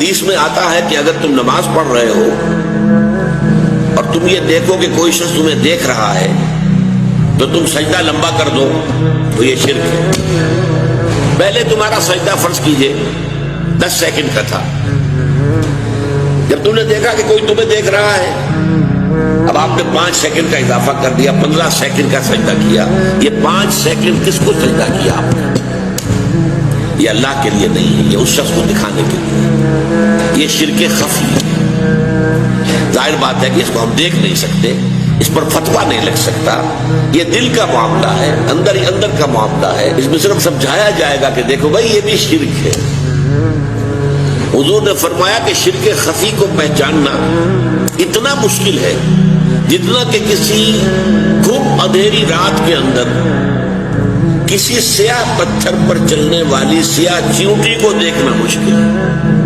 حدیث میں آتا ہے کہ اگر تم نماز پڑھ رہے ہو اور تم یہ دیکھو کہ کوئی شخص تمہیں دیکھ رہا ہے تو تم سجدہ لمبا کر دو تو یہ شرک ہے۔ پہلے تمہارا سجدہ فرض کیجئے 10 سیکنڈ کا تھا، جب تم نے دیکھا کہ کوئی تمہیں دیکھ رہا ہے اب آپ نے 5 سیکنڈ کا اضافہ کر دیا، 15 سیکنڈ کا سجدہ کیا۔ یہ 5 سیکنڈ کس کو سجدہ کیا آپ نے؟ یہ اللہ کے لیے نہیں ہے، یہ اس شخص کو دکھانے کے لیے۔ یہ شرک خفی ہے۔ ظاہر بات ہے کہ اس کو ہم دیکھ نہیں سکتے، اس پر فتویٰ نہیں لگ سکتا، یہ دل کا معاملہ ہے، اندر ہی اندر کا معاملہ ہے۔ اس میں صرف سمجھایا جائے گا کہ دیکھو بھائی یہ بھی شرک ہے۔ حضور نے فرمایا کہ شرک خفی کو پہچاننا اتنا مشکل ہے جتنا کہ کسی گم اندھیری رات کے اندر کسی سیاہ پتھر پر چلنے والی سیاہ چیونٹی کو دیکھنا مشکل ہے۔